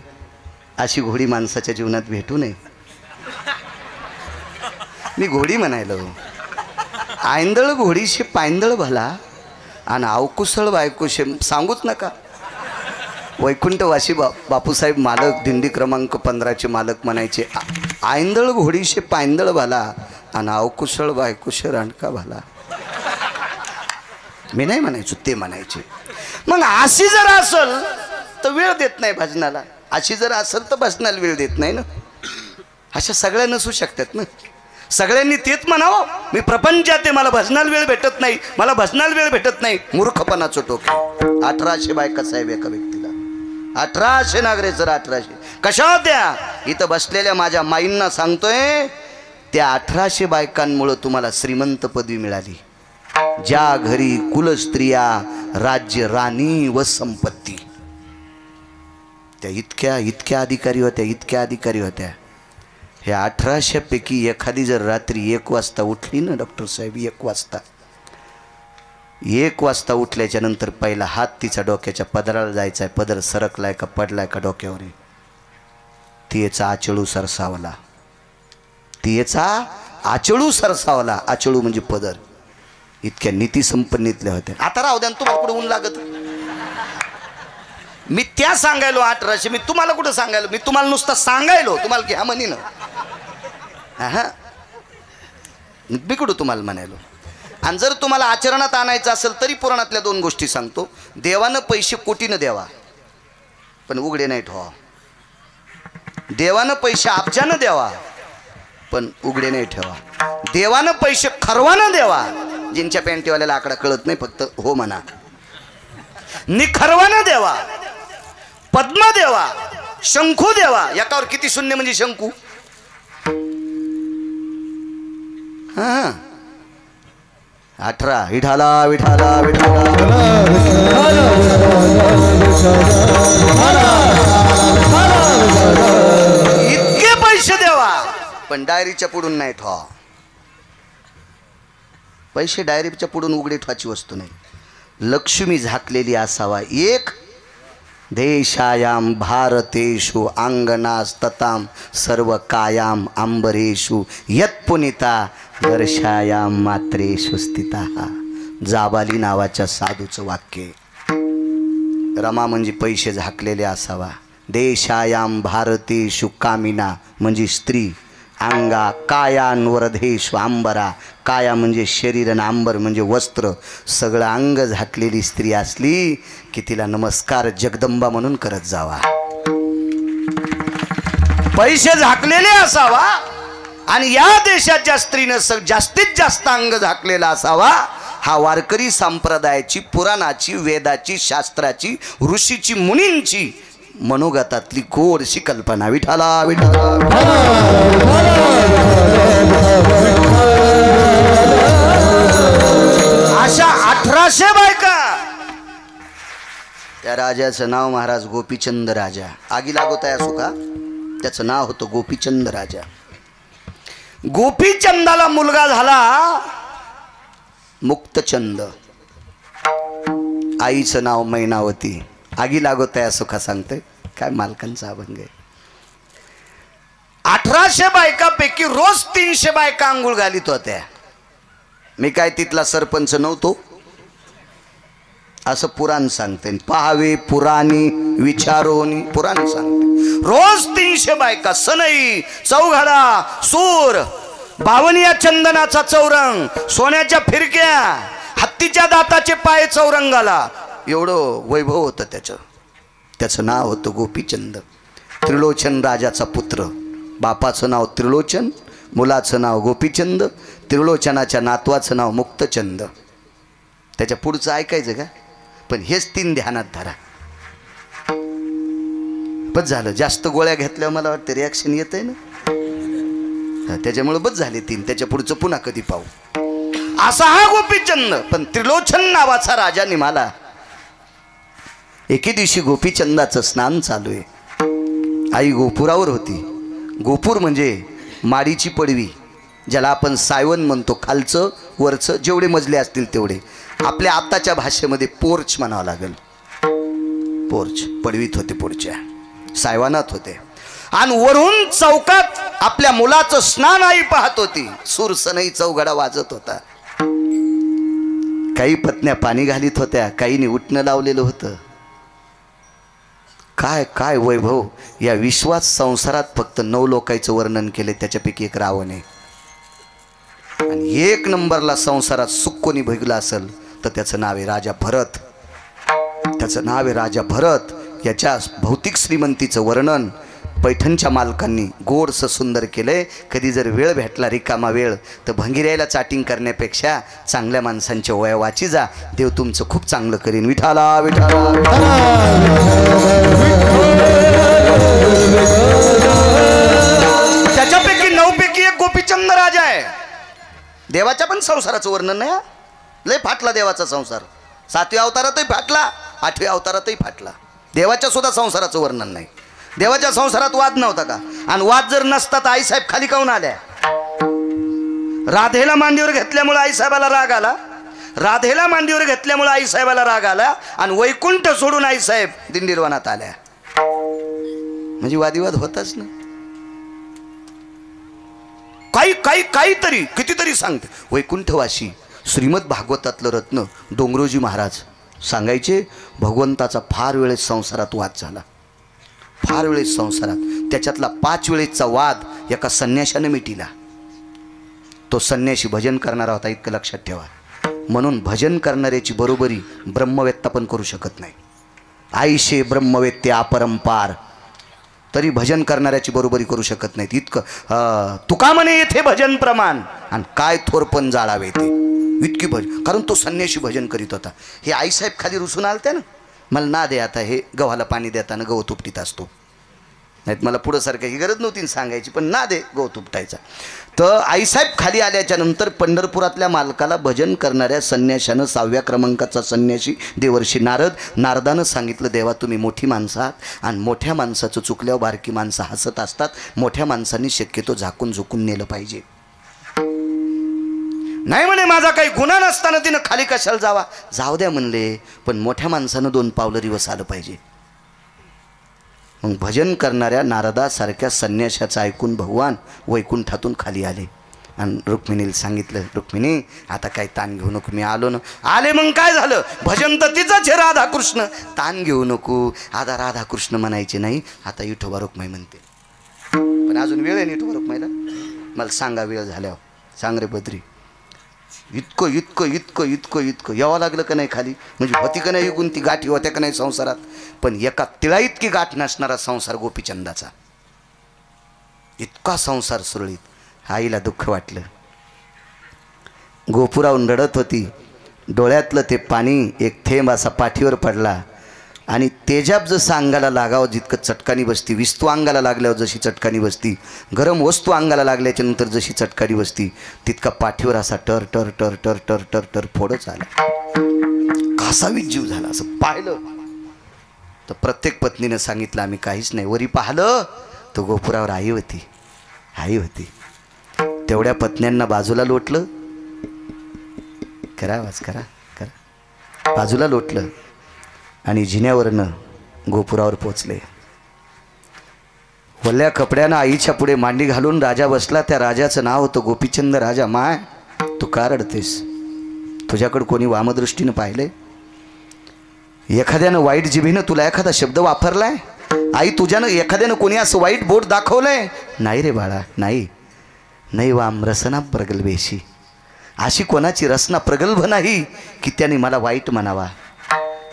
अशी घोडी माणसाच्या जीवनात भेटू नये. मी घोडी म्हणायलो. आयंदळ घोडीशी पायंदळ भला आणि अवकुसळ बायकोशे सांगूच नका. वैकुंठवासी बापूसाहेब मालक, दिंडी क्रमांक 15चे मालक म्हणायचे, आयंदळ घोडीशे पायंदळ भाला आणि अवकुशळ बायकोशे रांडका भाला. मी नाही म्हणायचो, ते म्हणायचे. मग अशी जर असल तर वेळ देत नाही भजनाला, अशी जर असेल तर भजनाला वेळ देत नाही ना. अशा सगळ्या नसू शकतात ना. सगळ्यांनी तेच म्हणावं, मी प्रपंचात आहे, मला भजनाला वेळ भेटत नाही, मला भजनाला वेळ भेटत नाही. मूर्खपणाचं टोके. 1800 बायका साहेब एका व्यक्तीला, 1800 नागरे सर, 1800 कशा होत्या? इथं बसलेल्या माझ्या माईंना सांगतोय, त्या 1800 बायकांमुळं तुम्हाला श्रीमंत पदवी मिळाली. ज्या घरी कुलस्त्रिया, राज्य, राणी व संपत्ती, त्या इतक्या इतक्या अधिकारी होत्या, इतक्या अधिकारी होत्या. ह्या 1800 पैकी एखादी जर रात्री 1 वाजता उठली ना डॉक्टर साहेब, 1 वाजता उठल्याच्या नंतर पहिला हात तिचा डोक्याच्या पदराला जायचा आहे. पदर सरकलाय का पडलाय का डोक्यावर, तिचा आचळू सरसावला, तिचा आचळू सरसावला. आचळू म्हणजे पदर. इतक्या नीती संपन्नीतल्या होत्या. आता राहू द्या, तुम्हाला कुठं ऊन लागत? मी त्या सांगायलो 1800, मी तुम्हाला कुठं सांगायलो? मी तुम्हाला नुसतं सांगायलो, तुम्हाला घ्या म्हणी ना. हा, मी कुठं तुम्हाला म्हणायलो? आणि जर तुम्हाला आचरणात आणायचं असेल तरी पुराणातल्या 2 गोष्टी सांगतो. देवानं पैसे कोटीनं द्यावा, पण उघडे नाही ठेवा. देवानं पैसे अब्जानं द्यावा, पण उघडे नाही ठेवा. देवानं पैसे खरवानं द्यावा. जिंच्या पॅन्टीवाल्याला आकडा कळत नाही, फक्त हो म्हणा. निखरवानं द्यावा, पद्म देवा, शंखू देवा. एकावर किती शून्य म्हणजे शंखू? हा, 18. विठाला विठाला विठाला, इतके पैसे देवा, पण डायरीच्या पुढून नाही ठेवा. पैसे डायरीच्या पुढून उघडे ठेवायची वस्तू नाही. लक्ष्मी झाकलेली असावा. एक देशायाम भारतेषु अंगनास्तताम सर्व कायाम अंबरेषु यत्पुनिता वर्षायाम मात्रेषु स्थिता. जाबाली नावाच्या साधूचं वाक्य. रमा म्हणजे पैसे झाकलेले असावा. देशायाम भारतेषु कामिना म्हणजे स्त्री. अंगा कायान्वरधेषु अंबरा. काया म्हणजे शरीर आणि अंबर म्हणजे वस्त्र. सगळं अंग झाकलेली स्त्री असली की तिला नमस्कार जगदंबा म्हणून करत जावा. पैसे झाकलेले असावा. आणि या देशाच्या स्त्रीनं जास्तीत जास्त अंग झाकलेला असावा. हा वारकरी संप्रदायाची, पुराणाची, वेदाची, शास्त्राची, ऋषीची, मुनींची मनोगतातली गोडशी कल्पना. विठाला विठाला. अशा 1800 बायका. त्या राजाचं नाव महाराज गोपीचंद राजा. आगी लागवत आहे असो का, त्याचं नाव होतं गोपीचंद राजा. गोपीचंदाला मुलगा झाला मुक्तचंद. आईचं नाव मैनावती. आगी लागवत आहे असो का सांगते काय, मालकांचा अभंग आहे. 1800 बायकापैकी रोज 300 बायका आंघोळ घालीत होत्या. मी काय तिथला सरपंच नव्हतो असं पुराण सांगते. पहावे पुराणी विचारोनी पुराण सांगते. रोज 300 बायका. सनई, चौघडा, सूर, बावनिया चंदनाचा चौरंग, सोन्याच्या फिरक्या, हत्तीच्या दाताचे पाय चौरंगाला. एवढं वैभव होतं त्याचं. त्याचं नाव होतं गोपीचंद. त्रिलोचन राजाचा पुत्र. बापाचं नाव त्रिलोचन, मुलाचं नाव गोपीचंद, त्रिलोचनाच्या नातवाचं नाव मुक्तचंद. त्याच्या पुढचं ऐकायचं का? पण हेच 3 ध्यानात धरा. बस झालं. जास्त गोळ्या घेतल्यावर मला वाटतं रिॲक्शन येत आहे ना, त्याच्यामुळे बस झाले 3. त्याच्या पुढचं पुन्हा कधी पाहू. असा हा गोपीचंद. पण त्रिलोचन नावाचा राजा निघाला. एके दिवशी गोपीचंदाचं स्नान चालू आहे. आई गोपुरावर होती. गोपूर म्हणजे माडीची पडवी, ज्याला आपण सायवन म्हणतो. खालचं वरचं जेवढे मजले असतील तेवढे. आपल्या आताच्या भाषेमध्ये पोर्च म्हणावं लागेल. पोर्च पडवीत होते, पुढच्या सायवानात होते. आणि वरून चौकात आपल्या मुलाचं स्नान आई पाहत होती. सुरसनई चौघडा वाजत होता. काही पत्न्या पाणी घालीत होत्या, काहींनी उठणं लावलेलं होतं. काय काय वैभव. या विश्वास संसारात फक्त 9 लोकांचं वर्णन केले, त्याच्यापैकी एक रावण आहे. आणि 1 नंबरला संसारात सुख कोणी भोगला असेल तर त्याचं नाव आहे राजा भरत. त्याचं नाव आहे राजा भरत. याच्या भौतिक श्रीमंतीचं वर्णन पैठणच्या मालकांनी गोडसं सुंदर केलंय. कधी जर वेळ भेटला रिकामा वेळ तर भंगिऱ्याला चाटिंग करण्यापेक्षा चांगल्या माणसांच्या वया वाची जा. देव तुमचं खूप चांगलं करीन. विठाला विठाला त्याच्यापैकी 9 पैकी एक गोपीचंद राजा आहे. देवाच्या पण संसाराचं वर्णन नाही. लय फाटला देवाचा संसार. 7व्या अवतारातही फाटला, 8व्या अवतारातही फाटला. देवाच्या सुद्धा संसाराचं वर्णन नाही. देवाच्या संसारात वाद नव्हता का? आणि वाद जर नसता तर आईसाहेब खाली काऊन आल्या? राधेला मांडीवर घेतल्यामुळे आईसाहेबाला राग आला. राधेला मांडीवर घेतल्यामुळे आईसाहेबाला राग आला आणि वैकुंठ सोडून आईसाहेब दिंडीरवनात आल्या. म्हणजे वादिवाद होताच ना. काहीतरी कितीतरी सांगते. वैकुंठवासी श्रीमद भागवतातलं रत्न डोंगरोजी महाराज सांगायचे, भगवंताचा फार वेळेस संसारात वाद झाला. फार वेळेस संसारात त्याच्यातला 5 वेळेसचा वाद एका संन्याशाने मिटिला. तो संन्याशी भजन करणारा होता, इतकं लक्षात ठेवा. म्हणून भजन करणाऱ्याची बरोबरी ब्रह्मवेत्ता पण करू शकत नाही. आईशे ब्रह्मवेत्ते अपरंपार, तरी भजन करणाऱ्याची बरोबरी करू शकत नाहीत. इतकं तुका म्हणे येथे भजन प्रमाण आणि काय थोरपण जाळावे ते इतकी भजन. कारण तो संन्याशी भजन करीत होता. हे आईसाहेब खाली रुसून आलते ना, मला ना दे आता हे गव्हाला पाणी देताना गवत उपटीत असतो. नाहीत मला पुढं सारख्याची गरज नव्हती सांगायची, पण ना दे गवत उपटायचा. तर आईसाहेब खाली आल्याच्या नंतर पंढरपुरातल्या मालकाला भजन करणाऱ्या संन्याशानं 6व्या क्रमांकाचा संन्याशी देवर्षी नारदानं सांगितलं, देवा तुम्ही मोठी माणसं आहात आणि मोठ्या माणसाचं चुकल्यावर बारकी माणसं हसत असतात. मोठ्या माणसांनी शक्यतो झाकून झुकून नेलं पाहिजे. नाही म्हणे माझा काही गुन्हा नसताना तिनं खाली कशाला जावा? जाऊ द्या म्हणले, पण मोठ्या माणसानं 2 पावलं रिवस आलं पाहिजे. मग भजन करणाऱ्या नारदासारख्या संन्याशाचं ऐकून भगवान वैकुंठातून खाली आले आणि रुक्मिणीला सांगितलं, रुक्मिणी आता काय ताण घेऊ नको, मी आलो ना. आले मग काय झालं? भजन तर तिचंच आहे राधाकृष्ण. ताण घेऊ नको. आता राधाकृष्ण म्हणायचे नाही, आता विठोबा रुक्माई म्हणते. पण अजून वेळ आहे ना विठोबा रुक्माईला? मला सांगा वेळ झाल्यावर. सांग रे बद्री. इतकं इतकं इतकं इतकं इतकं यावं लागलं का नाही खाली? म्हणजे होती का नाही गुंती गाठी होत्या का नाही संसारात? पण एका तिळा इतकी गाठ नसणारा संसार गोपीचंदाचा. इतका संसार सुरळीत. आईला दुःख वाटलं. गोपुराहून रडत होती. डोळ्यातलं ते पाणी एक थेंब असा पाठीवर पडला आणि तेजाब जसं अंगाला लागावं जितकं चटकानी बसती, विस्तू अंगाला लागल्यावर जशी चटकानी बसती, गरम वस्तू अंगाला लागल्याच्या नंतर जशी चटकानी बसती, तितका पाठीवर असा टर टर टर टर टर टर टर फोडच आला. कासावीत जीव झाला. असं पाहिलं तर प्रत्येक पत्नीनं सांगितलं आम्ही काहीच नाही. वरी पाहिलं तर गोपुरावर आई होती. आई होती. तेवढ्या पत्न्यांना बाजूला लोटलं. करा आवाज करा करा. बाजूला लोटलं आणि जिन्यावरनं गोपुरावर पोचले. वल्ल्या कपड्यानं आईच्या पुढे मांडी घालून राजा बसला. त्या राजाचं नाव होतं गोपीचंद राजा. माय तू का रडतेस? तुझ्याकडं कोणी वामदृष्टीनं पाहिले? एखाद्यानं वाईट जिभेनं तुला एखादा शब्द वापरलाय? आई तुझ्यानं एखाद्यानं कोणी असं वाईट बोट दाखवलंय? नाही रे बाळा, नाही. नाही वाम रसना प्रगल्भेशी. अशी कोणाची रचना प्रगल्भ नाही की त्याने मला वाईट म्हणावा.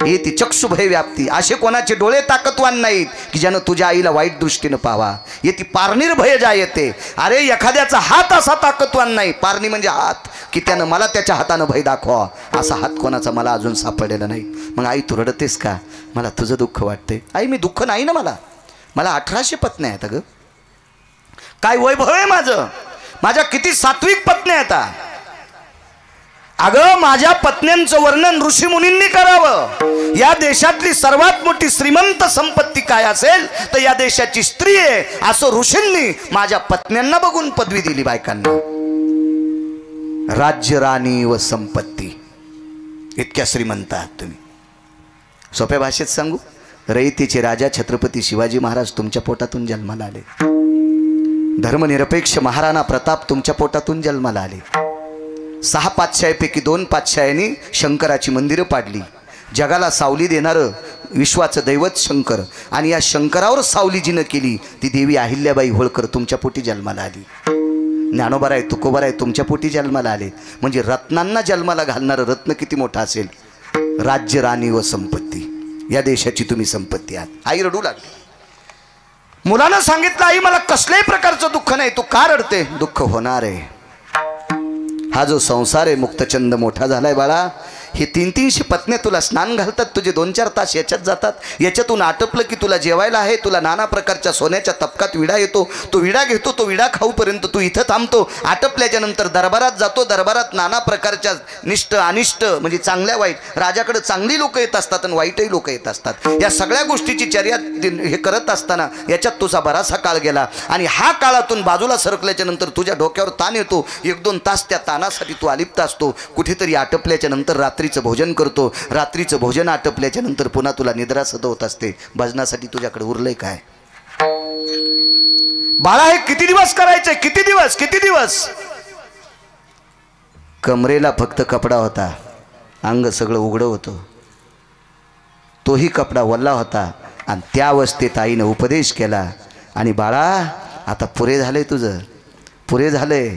हे ती चक्षुभय व्याप्ती. असे कोणाचे डोळे ताकदवान नाहीत की ज्यानं तुझ्या आईला वाईट दृष्टीनं पाहावा. ये ती पारणीर भय जा येते. अरे एखाद्याचा हात असा ताकदवान नाही, पारणी म्हणजे हात, की त्यानं मला त्याच्या हातानं भय दाखवा. असा हात कोणाचा मला अजून सापडलेला नाही. मग आई तू रडतेस का? मला तुझं दुःख वाटतंय. आई मी दुःख नाही ना, मला 1800 पत्न्या आहेत. अगं काय वैभव आहे माझं? माझ्या किती सात्विक पत्न्या आहेत. अगं माझ्या पत्न्यांचं वर्णन ऋषीमुनींनी करावं. या देशातली सर्वात मोठी श्रीमंत संपत्ती काय असेल तर या देशाची स्त्री आहे असं ऋषींनी माझ्या पत्न्यांना बघून पदवी दिली बायकांना. राज्य, राणी व संपत्ती इतक्या श्रीमंत आहात तुम्ही. सोप्या भाषेत सांगू, रयतेचे राजा छत्रपती शिवाजी महाराज तुमच्या पोटातून जन्माला आले. धर्मनिरपेक्ष महाराणा प्रताप तुमच्या पोटातून जन्माला आले. 6 पातशाहीपैकी 2 पातशाह्यांनी शंकराची मंदिरं पाडली. जगाला सावली देणारं विश्वाचं दैवत शंकर, आणि या शंकरावर सावली जिनं केली ती देवी अहिल्याबाई होळकर तुमच्या पोटी जन्माला आली. ज्ञानोबाराय तुकोबाराय तुमच्या पोटी जन्माला आले. म्हणजे रत्नांना जन्माला घालणारं रत्न किती मोठं असेल? राज्य, राणी व संपत्ती. या देशाची तुम्ही संपत्ती आहात. आई रडू लागली. मुलानं सांगितलं आई मला कसल्याही प्रकारचं दुःख नाही, तू का रडते? दुःख होणार आहे. हा जो संसार आहे मुक्तचंद मोठा झालाय बाळा. हे 300-300 पत्न्या तुला स्नान घालतात, तुझे 2-4 तास याच्यात जातात. याच्यातून आटपलं की तुला जेवायला आहे, तुला नाना प्रकारच्या सोन्याच्या तपकात विडा येतो, तो विडा घेतो, तो विडा खाऊपर्यंत तू इथं थांबतो. आटपल्याच्या नंतर दरबारात जातो, दरबारात नाना प्रकारच्या निष्ठ अनिष्ट म्हणजे चांगल्या वाईट, राजाकडे चांगली लोक येत असतात आणि वाईटही लोक येत असतात. या सगळ्या गोष्टीची चर्या हे करत असताना याच्यात तुझा बराचसा काळ गेला. आणि हा काळातून बाजूला सरकल्याच्या नंतर तुझ्या डोक्यावर ताण येतो. 1-2 तास त्या ताणासाठी तू अलिप्त असतो. कुठेतरी आटपल्याच्या नंतर रात्रीचं भोजन करतो. रात्रीचं भोजन आटपल्याच्या नंतर पुन्हा तुला निद्रा सदवत असते. भजनासाठी तुझ्याकडे उरलंय काय बाळा? हे किती दिवस करायचे? किती दिवस? कमरेला फक्त कपडा होता, अंग सगळं उघडं होतं. तोही कपडा वल्ला होता. आणि त्या अवस्थेत आईनं उपदेश केला, आणि बाळा आता पुरे झालंय तुझं, पुरे झालंय.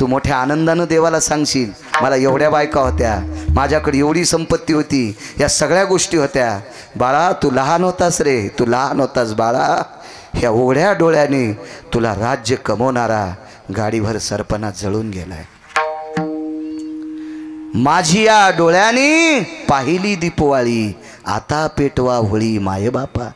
तू मोठ्या आनंदानं देवाला सांगशील मला एवढ्या बायका होत्या, माझ्याकडे एवढी संपत्ती होती, या सगळ्या गोष्टी होत्या. बाळा तू लहान होतास रे, तू लहान होतास बाळा. ह्या उघड्या डोळ्याने तुला राज्य कमवणारा गाडीभर सरपणा जळून गेलाय. माझी या डोळ्याने पाहिली दीपवाळी, आता पेटवा होळी माये बापा.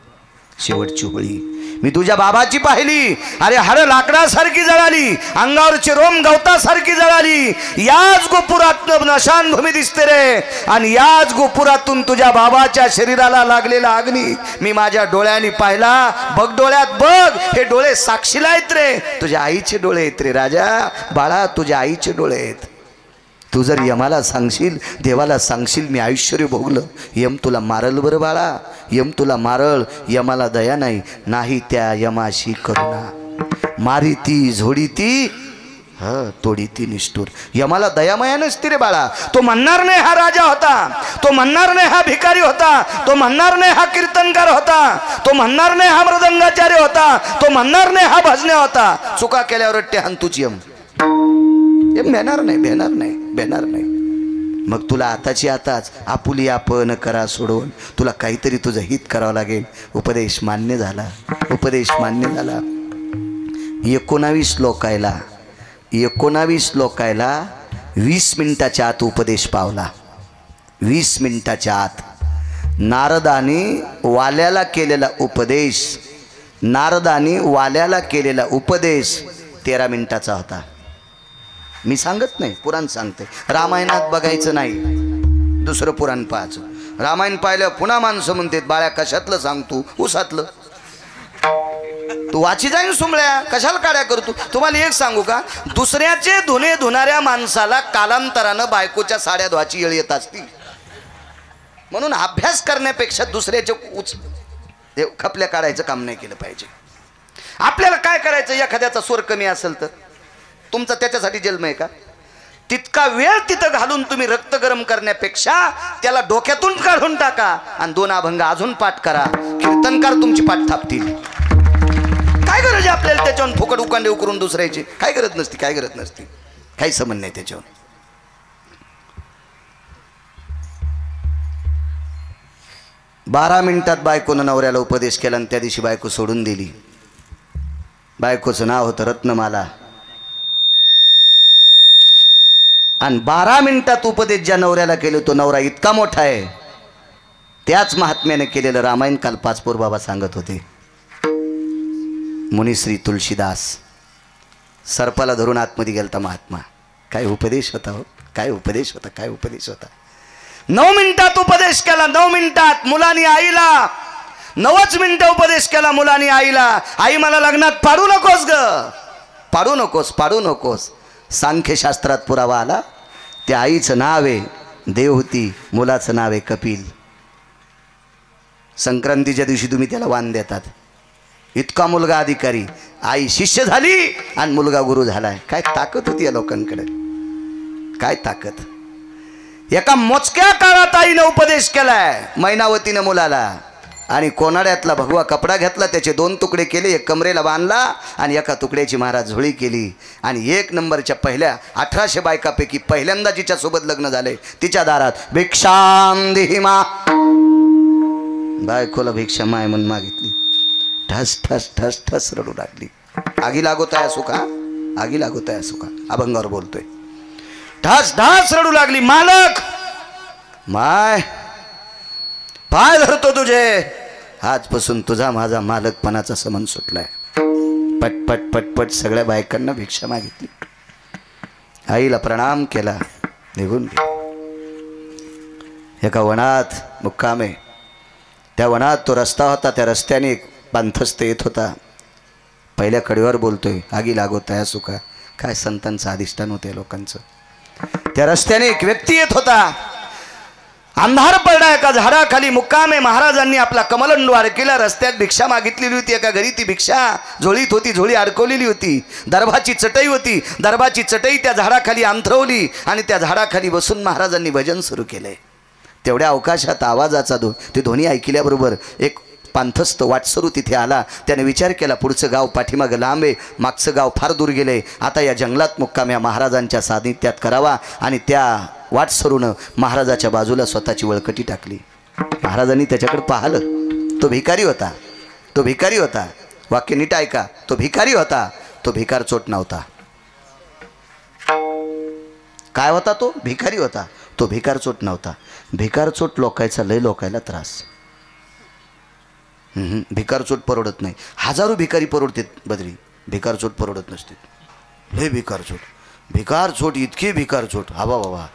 शेवटची होळी मी तुझ्या बाबाची पाहिली. अरे हाड लाकडासारखी जळाली, अंगावरची रोम गवतासारखी जळाली. याच गोपुरातून नशानभूमी दिसते रे, आणि याच गोपुरातून तुझ्या बाबाच्या शरीराला लागलेला अग्नी मी माझ्या डोळ्यांनी पाहिला. बघ डोळ्यात बघ, हे डोळे साक्षीला आहेत रे, तुझ्या आईचे डोळे आहेत रे राजा. बाळा तुझ्या आईचे डोळे आहेत. तू जर यमाला सांगशील, देवाला सांगशील मी ऐश्वर्य भोगलं, यम तुला मारल बरं बाळा, यम तुला मारल. यमाला दया नाही, नाही त्या यमाशी करुणा. मारी ती झोडी ती तोडी ती निष्ठूर. यमाला दयामया नसती रे बाळा. तो म्हणणार नाही हा राजा होता, तो म्हणणार नाही हा भिकारी होता, तो म्हणणार नाही हा कीर्तनकार होता, तो म्हणणार नाही हा मृदंगाचार्य होता, तो म्हणणार नाही हा भजन्या होता. चुका केल्यावर रट्टे हाणतूच यम. भेणार नाही. मग तुला आताची आताच आपुली आपण करा सोडून तुला काहीतरी तुझं हित करावं लागेल. उपदेश मान्य झाला. 19 लोकायला 20 मिनिटाच्या आत उपदेश पावला. 20 मिनिटाच्या आत नारदाने वाल्याला केलेला उपदेश 13 मिनिटाचा होता. मी सांगत नाही, पुराण सांगते. रामायणात बघायचं नाही, दुसरं पुराण पाहायचं. रामायण पाहिलं पुन्हा माणसं म्हणतात बाळ्या कशातलं सांगतो, उसातलं. तू वाची जाईन सुंबळ्या, कशाला काड्या करतो. तुम्हाला एक सांगू का, दुसऱ्याचे धुणे धुणाऱ्या माणसाला कालांतरानं बायकोच्या साड्या धुवायची येळ येत असती. म्हणून अभ्यास करण्यापेक्षा दुसऱ्याचे खपल्या काढायचं काम नाही केलं पाहिजे. आपल्याला काय करायचं, एखाद्याचा स्वर कमी असेल तर तुमचा त्याच्यासाठी जन्म आहे का? तितका वेळ तिथं घालून तुम्ही रक्त गरम करण्यापेक्षा त्याला डोक्यातून काढून टाका आणि 2 अभंग अजून पाठ करा. कीर्तनकार तुमची पाठ थापतील. काय गरज आहे आपल्याला त्याच्यावर फुकट उकांडे उकरून दुसऱ्याची? काय गरज नसती. काही संबंध नाही त्याच्यावर. बारा मिनिटात बायकोनं नवऱ्याला उपदेश केला आणि त्या दिवशी बायको सोडून दिली. बायकोचं नाव होतं रत्नमाला. आणि 12 मिनिटात उपदेश ज्या नवऱ्याला केले तो नवरा इतका मोठा आहे. त्याच महात्म्याने केलेलं रामायण काल पाचपोर बाबा सांगत होते. मुनिश्री तुलसीदास सर्पाला धरून आतमध्ये गेलता महात्मा. काय उपदेश होता हो, काय उपदेश होता. 9 मिनिटात उपदेश केला. 9 मिनिटात मुलांनी आईला 9च मिनिटं उपदेश केला मुलांनी आईला. आई मला लग्नात पाडू नकोस ग, पाडू नकोस. सांख्यशास्त्रात पुरावा आला. त्या आईचं नाव आहे देवहूती, मुलाचं नाव आहे कपिल. संक्रांतीच्या दिवशी तुम्ही त्याला वाण देतात. इतका मुलगा अधिकारी, आई शिष्य झाली आणि मुलगा गुरु झालाय. काय ताकद होती या लोकांकडे, काय ताकद. एका मोजक्या काळात आईनं उपदेश केलाय मैनावतीनं मुलाला. आणि कोनाड्यातला भगवा कपडा घेतला, त्याचे 2 तुकडे केले, एक कमरेला बांधला आणि एका तुकड्याची महाराज झोळी केली. आणि 1 नंबरच्या पहिल्या 1800 बायकापैकी पहिल्यांदा जिच्या सोबत लग्न झाले तिच्या दारात भिक्षाम देहि मा. बायकोला भिक्षा माय म्हणून मागितली. ठस ठस ठस ठस रडू लागली. आगी लागोत आहे सुका, आगी लागोत आहे सुका, अभंगावर बोलतोय. ढास ढास रडू लागली. मालक माय पाय धरतो तुझे, आजपासून तुझा माझा मालकपणाचा संबंध सुटलाय. पटपट पटपट सगळ्या बायकांना भिक्षा मागितली. आईला प्रणाम केला, निघून गेली. एका वनात मुक्काम आहे. त्या वनात तो रस्ता होता, त्या रस्त्याने एक पांथस्त येत होता. पहिल्या कडेवर बोलतोय, आगी लागोत आहे सुका. काय संतांचं अधिष्ठान होते लोकांचं. त्या रस्त्याने एक व्यक्ती येत होता. अंधार पडला. एका झाडाखाली मुक्काम आहे. महाराजांनी आपला कमलंडू अडकेला. रस्त्यात भिक्षा मागितलेली होती. एका घरी ती भिक्षा झोळीत होती, झोळी अडकवलेली होती. दरबाची चटई होती, दरबाची चटई त्या झाडाखाली अंथरवली आणि त्या झाडाखाली बसून महाराजांनी भजन सुरू केले. तेवढ्या अवकाशात आवाजाचा ते ध्वनी ऐकल्याबरोबर एक पांथस्त वाटसरू तिथे आला. त्याने विचार केला, पुढचं गाव पाठीमागं लांब आहे, मागचं गाव फार दूर गेले. आता या जंगलात मुक्काम या महाराजांच्या सानिध्यात करावा. आणि त्या वाटसरूनं महाराजाच्या बाजूला स्वतःची वळकटी टाकली. महाराजांनी त्याच्याकडे पाहिलं. तो भिकारी होता, तो भिकारी होता. वाक्य नीट ऐका. तो भिकारी होता, तो भिकार चोट नव्हता. काय होता तो? भिकारी होता, तो भिकार चोट नव्हता. भिकार चोट लोकायचा लय लोकायला त्रास. भिकार चोट परवडत नाही. हजारो भिकारी परवडतात बदरी, भिकार चोट परवडत नसते. लय भिकार चोट, भिकार चोट, इतकी भिकार चोट. हा बाबा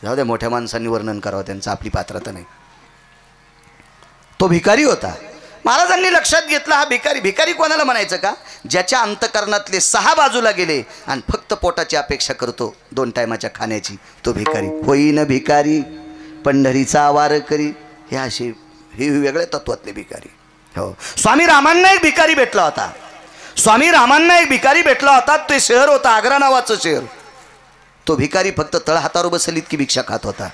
जाऊ द्या, मोठ्या माणसांनी वर्णन करावं, त्यांचं आपली पात्रता नाही. तो भिकारी होता. महाराजांनी लक्षात घेतला, हा भिकारी. भिकारी कोणाला म्हणायचं का? ज्याच्या अंतकरणातले 6 बाजूला गेले आणि फक्त पोटाची अपेक्षा करतो 2 टायमाच्या खाण्याची, तो भिकारी. होईन भिकारी पंढरीचा वार करी. हे असे हे वेगळ्या तत्वातले भिकारी. हो, स्वामी रामांना एक भिकारी भेटला होता. स्वामी रामांना एक भिकारी भेटला होता. ते शहर होतं आग्रा नावाचं शहर. तो भिकारी फक्त तळहातावर बसलीत की भिक्षा खात होता.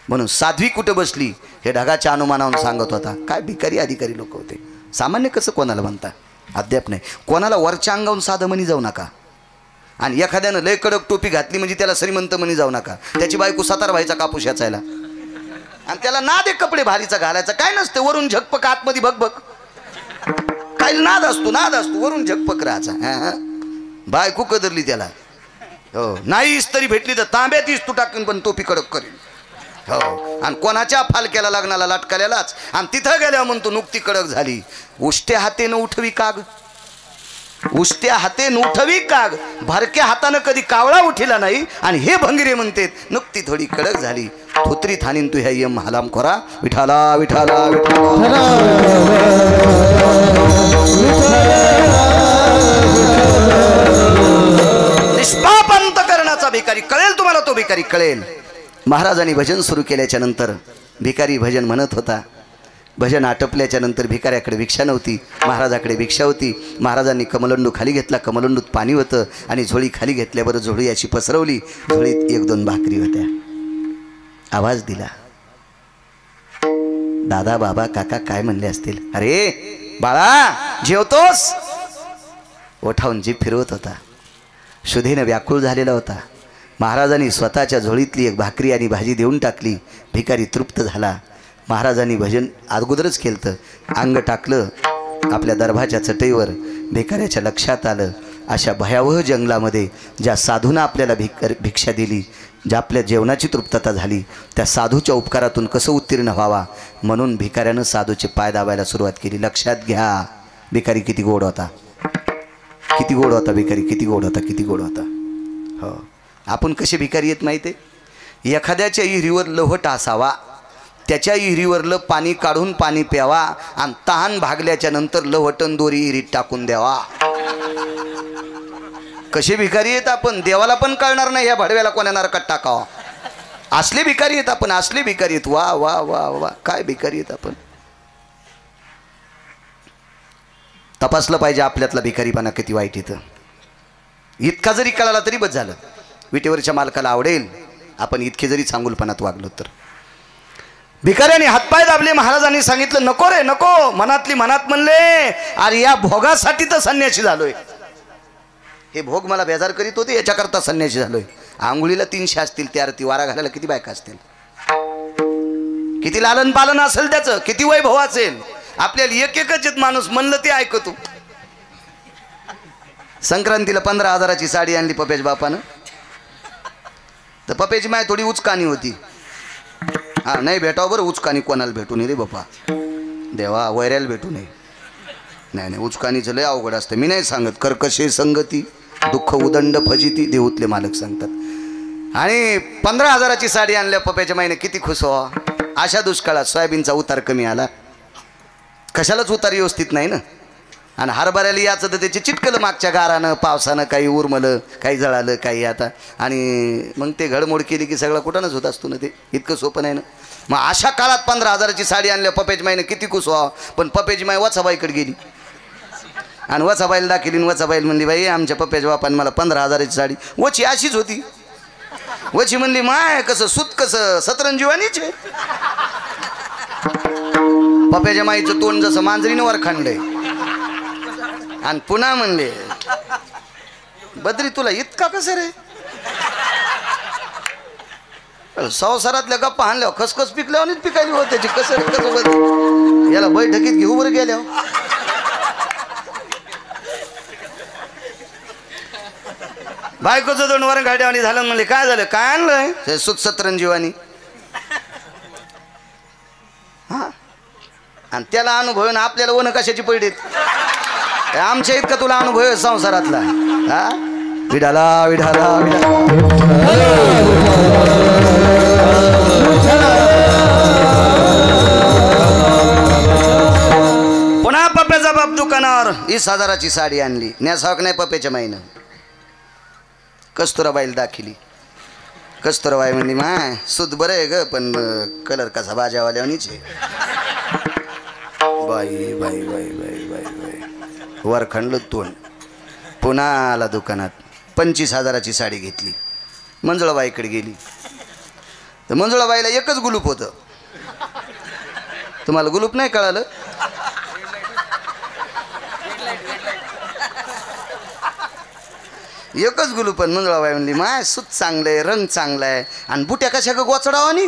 म्हणून साध्वी कुठं बसली हे ढगाच्या अनुमानावरून सांगत होता. काय भिकारी अधिकारी लोक होते. सामान्य कसं कोणाला म्हणता अद्याप नाही. कोणाला वरच्या अंगावून साधं म्हणी जाऊ नका. आणि एखाद्यानं लय कडक टोपी घातली म्हणजे त्याला श्रीमंत म्हणी जाऊ नका. त्याची बायको 7 व्हायचा कापूस याचायला आणि त्याला नाद एक कपडे भारीचा घालायचा. काय नसते, वरून झकपक आतमध्ये भगभग. काय नाद असतो, नाद असतो, वरून झकपक राहायचा. बायको कदरली त्याला. हो, नाहीच तरी भेटली तर तांब्यात तू टाकून पण टोपी कडक करेल. हो, आणि कोणाच्या फालक्याला लग्नाला लटकाल्यालाच. आणि तिथं गेल्यावर म्हणतो नुकती कडक झाली. उष्ट्या हाते न उठवी काग, उष्ट्या हाते न उठवी काग. भरक्या हातानं कधी कावळा उठिला नाही. आणि हे भंगिरे म्हणतात नुकती थोडी कडक झाली. थोत्री थानीन तू ह्या यम हलाम खोरा. विठाला विठाला विठाला. निष्पाप अंतकरणाचा भिकारी. कळेल तुम्हाला तो भिकारी, कळेल. महाराजांनी भजन सुरू केल्याच्या नंतर भिकारी भजन म्हणत होता. भजन आटपल्याच्या नंतर भिकाऱ्याकडे भिक्षा नव्हती, महाराजाकडे भिक्षा होती. महाराजांनी कमलंडू खाली घेतला. कमलंडूत पाणी होतं आणि झोळी खाली घेतल्याबरोबर झोळी अशी पसरवली. झोळीत 1-2 भाकरी होत्या. आवाज दिला. दादा बाबा काका काय म्हणले असतील. अरे बाळा जेवतोस? ओठावून जीभ फिरवत होता. शुद्धीनं व्याकुळ झालेला होता. महाराजांनी स्वतःच्या झोळीतली 1 भाकरी आणि भाजी देऊन टाकली. भिकारी तृप्त झाला. महाराजांनी भजन अगोदरच केलं. अंग टाकलं आपल्या दरबाच्या चटईवर. भिकाऱ्याच्या लक्षात आलं अशा भयावह जंगलामध्ये ज्या साधूनं आपल्याला भिक्षा दिली, ज्या आपल्या जेवणाची तृप्तता झाली, त्या साधूच्या उपकारातून कसं उत्तीर्ण व्हावा म्हणून भिकाऱ्यानं साधूचे पाय दाबायला सुरुवात केली. लक्षात घ्या भिकारी किती गोड होता, किती गोड होता भिकारी, किती गोड होता, किती गोड होता. हो, आपण कसे भिकारी येत माहिती आहे. एखाद्याच्या विहिरीवर लव्हट असावा, त्याच्या विहिरीवरलं पाणी काढून पाणी प्यावा आणि तहान भागल्याच्या नंतर लव्हटन दोरी विहिरीत टाकून द्यावा. कसे भिकारी येत आपण. देवाला पण कळणार नाही या भडव्याला कोण्या नरकात टाकावा. असले भिकारी येत आपण, असले भिकारी येत. वा वा वा वा, काय भिकारी येत आपण. तपासलं पाहिजे आपल्यातला भिकारीपणा किती वाईट येतं. इतका जरी कळाला तरी बस झालं. विटेवरच्या मालकाला आवडेल आपण इतके जरी चांगुलपणात वागलो तर. भिकाऱ्याने हातपाय दाबले. महाराजांनी सांगितलं नको रे नको. मनातली मनात म्हणले अरे या भोगासाठी तर संन्यासी झालोय. हे भोग मला बेजार करीत होते याच्याकरता संन्यासी झालोय. आंघोळीला 300 असतील, त्या आरती वारा घालायला किती बायका असतील, किती लालन पालन असेल त्याचं, किती वैभव असेल. आपल्याला एक एकच आहेत माणूस म्हणलं ते ऐकतो. संक्रांतीला 15,000ची साडी आणली पप्याच्या बापानं. तर पप्याची माय थोडी उचकानी होती. हा नाही भेटावं बरं उचकानी कोणाला भेटू नये रे बापा देवा वैऱ्याला भेटू नये. नाही उचकानीचं लय अवघड असतं. मी नाही सांगत कर्कशे संगती दुःख उदंड फजिती देऊतले मालक सांगतात. आणि 15,000ची साडी आणल्या पप्याच्या माईने किती खुश व्हा. अशा दुष्काळात सोयाबीनचा उतार कमी आला. कशालाच उतार व्यवस्थित नाही ना. आणि हरभऱ्याला याचं तर त्याचे चिटकलं मागच्या गारानं पावसानं काही उरमलं काही जळालं काही आता. आणि मग ते घडमोड केली की सगळं कुठंच होत असतो ना. ते इतकं सोपं नाही ना. मग अशा काळात 15,000ची साडी आणल्या पप्याची माईने किती खुश व्हा. पण पप्याची माई वचाबाईकडे गेली आणि वचाबाईला दाखिली. वचाबाईल म्हणली बाई आमच्या पप्याच्या बापाने मला 15,000ची साडी. वची अशीच होती. वची म्हणली माय कसं सूत कसं सतरंजीवानीच आहे. पप्याच्या माईचं तोंड जसं मांजरीनं वर खांडलंय. आणि पुन्हा म्हणले बद्री तुला इतका कसं रे. संसारातल्या गप्पा आणल्यावर खसखस पिकल्यावर पिकायली होत त्याची कसं रे कसं बद्री. याला बैठकीत घेऊ बरं गेल्यावर. बायकोचं दोन वरण गाड्यावानी झालं. म्हणले काय झालं काय आणलंय. सुत सतरंजीवानी. हा आणि त्याला अनुभव ना आपल्याला वन कशाची पडलीत. आमच्या इतका तुला अनुभव आहे संसारातला. हा विडाला विडाला पुन्हा पप्प्याचा बाप दुकानावर 20,000ची साडी आणली. न्यासावक नाही पप्प्याच्या माईनं. कस्तुराबाईला दाखिली. कस्तुराबाई म्हणली माय सूत बरं आहे ग पण कलर कसा भाज्यावाल्यावानीच आहे. बाई बाई बाई बाई बाई बाई वर खणलं तोंड. पुन्हा आला दुकानात 25,000ची साडी घेतली. मंजुळाबाईकडे गेली. तर मंजुळाबाईला एकच गुलूप होतं. तुम्हाला गुलूप नाही कळालं. एकच गुलू. पण मंजुळाबाई म्हणली माय सूत चांगलंय रंग चांगलाय आणि बुट्या कशा का गोचडावानी.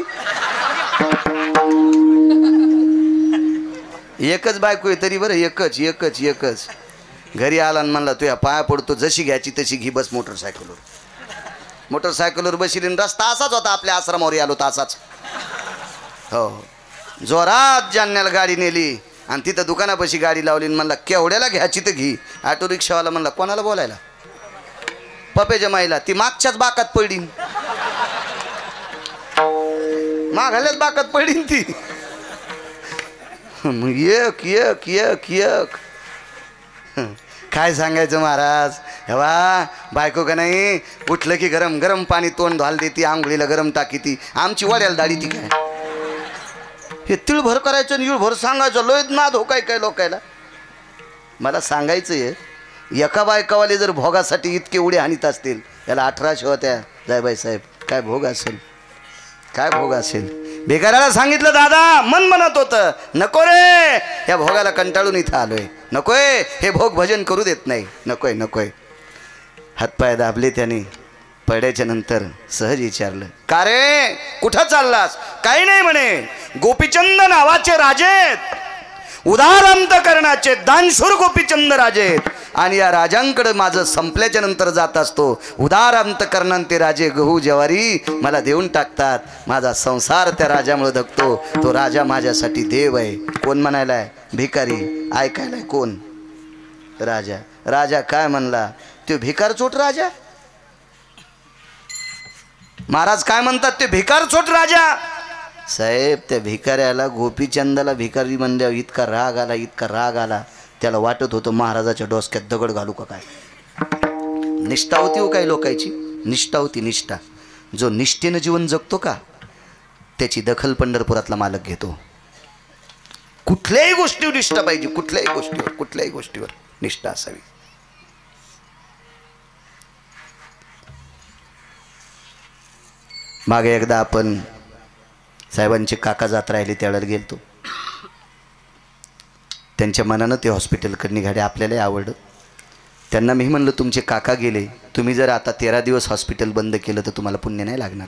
एकच बायको आहे तरी बरं एकच एकच एकच. घरी आला आणि म्हणला तुया पाया पडतो जशी घ्यायची तशी घी बस मोटरसायकलवर. मोटरसायकलवर बसली. रस्ता असाच होता आपल्या आश्रमावर आलो तर असाच. हो जोरात जालन्याला गाडी नेली आणि तिथं दुकानापाशी गाडी लावली. म्हणला केवढ्याला घ्यायची तर घी. ऑटो रिक्षावाला म्हणला कोणाला बोलायला. पप्याच्या माईला. ती मागच्याच बाकात पडली. माघाल्याच बाकात पडली ती. मग एक एक एक एक काय सांगायचं महाराज. हेवा बायको का नाही उठलं की गरम गरम पाणी तोंड धुवायला देती. आंघोळीला गरम टाकी ती. आमची वड्याला दाढी ती काय हे तिळभर करायचं आणि इळभर सांगायचं. लोयत नाद हो काय काय लोकायला. मला सांगायचं आहे एका बायकावाले जर भोगासाठी इतके उडे हानीत असतील याला 1800 होत्या जायबाई साहेब. काय भोग असेल काय भोग असेल. भिकाऱ्याला सांगितलं दादा मन म्हणत होतं नको रे या भोगाला कंटाळून इथं आलोय. नकोय हे भोग भजन करू देत नाही. नकोय नकोय. हातपाय दाबले त्याने. पड्याच्या नंतर सहज विचारलं का रे कुठं चाललास. काही नाही म्हणे. गोपीचंद नावाचे राजेत. उदार अंतकरणाचे दानशूर गोपीचंद राजेत. आणि या राजांकडे माझं संपल्याच्या नंतर जात असतो. उदार अंतकरणांत ते राजे गहू ज्वारी मला देऊन टाकतात. माझा संसार त्या राजामुळे धकतो. तो राजा माझ्यासाठी देव आहे. कोण म्हणायलाय भिकारी. ऐकायलाय कोण राजा. राजा काय म्हणला तो भिकार चोट राजा. महाराज काय म्हणतात ते भिकार चोट राजा. साहेब त्या भिकाऱ्याला गोपीचंदाला भिकारी म्हणल्यावर इतका राग आला इतका राग आला. त्याला वाटत होतं महाराजाच्या डोसक्यात दगड घालू का काय. निष्ठा होती हो काही लोकांची. निष्ठा होती निष्ठा. जो निष्ठेनं जीवन जगतो का त्याची दखल पंढरपुरातला मालक घेतो. कुठल्याही गोष्टीवर निष्ठा पाहिजे. कुठल्याही गोष्टीवर निष्ठा असावी. मागे एकदा आपण साहेबांचे काका जात राहिले त्यावेळेला गेलतो. त्यांच्या मनानं ते हॉस्पिटलकडे निघाले. आपल्यालाही आवडलं. त्यांना मी म्हणलं तुमचे काका गेले. तुम्ही जर आता 13 दिवस हॉस्पिटल बंद केलं तर तुम्हाला पुण्य नाही लागणार.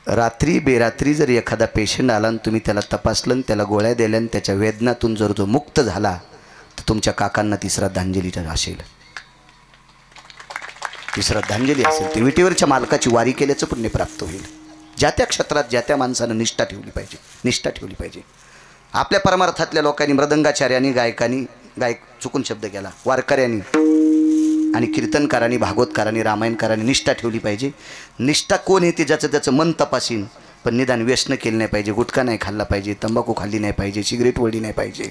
रात्री बेरात्री जर एखादा पेशंट आला आणि तुम्ही त्याला तपासलं आणि त्याला गोळ्या दिल्या आणि त्याच्या वेदनातून जर जो मुक्त झाला तर तुमच्या काकांना ती श्रद्धांजली असेल. ती श्रद्धांजली असेल. ती विटीवरच्या मालकाची वारी केल्याचं पुण्य प्राप्त होईल. ज्या त्या क्षेत्रात ज्या त्या माणसानं निष्ठा ठेवली पाहिजे. निष्ठा ठेवली पाहिजे. आपल्या परमार्थातल्या लोकांनी मृदंगाचार्यांनी गायक चुकून शब्द केला वारकऱ्यांनी आणि कीर्तनकारांनी भागवतकारांनी रामायणकारांनी निष्ठा ठेवली पाहिजे. निष्ठा कोण येते ज्याचं त्याचं मन तपासीन पण निदान व्यसन केलं नाही पाहिजे. गुटखा नाही खाल्ला पाहिजे. तंबाखू खाल्ली नाही पाहिजे. सिगरेट ओढली नाही पाहिजे.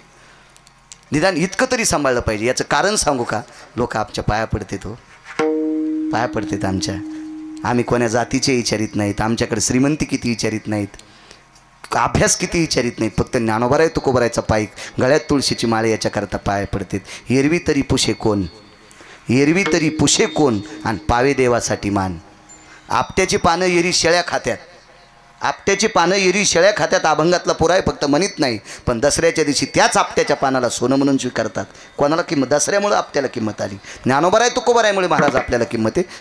निदान इतकं तरी सांभाळलं पाहिजे. याचं कारण सांगू का? लोक आमच्या पाया पडतात हो. पाया पडतात आमच्या. आम्ही कोण्या जातीचे विचारित नाहीत. आमच्याकडे श्रीमंती किती विचारित नाहीत. अभ्यास किती विचारित नाहीत. फक्त ज्ञानोबराय तुकोबरायचा पाईक गळ्यात तुळशीची माळे याच्याकरता पाया पडतात. एरवी तरी पुशे कोण. एरवी तरी पुशे कोण आणि पावे देवासाठी मान. आपट्याची पानं एरी शेळ्या खात्यात. आपट्याची पानं एरी शेळ्या खात्यात. अभंगातला पुराय फक्त म्हणत नाही पण दसऱ्याच्या दिवशी त्याच आपट्याच्या पानाला सोनं म्हणून स्वीकारतात. कोणाला किंमत? दसऱ्यामुळे आपल्याला किंमत आली. ज्ञानोबराय तुकोबरायमुळे महाराज आपल्याला किंमत आहे.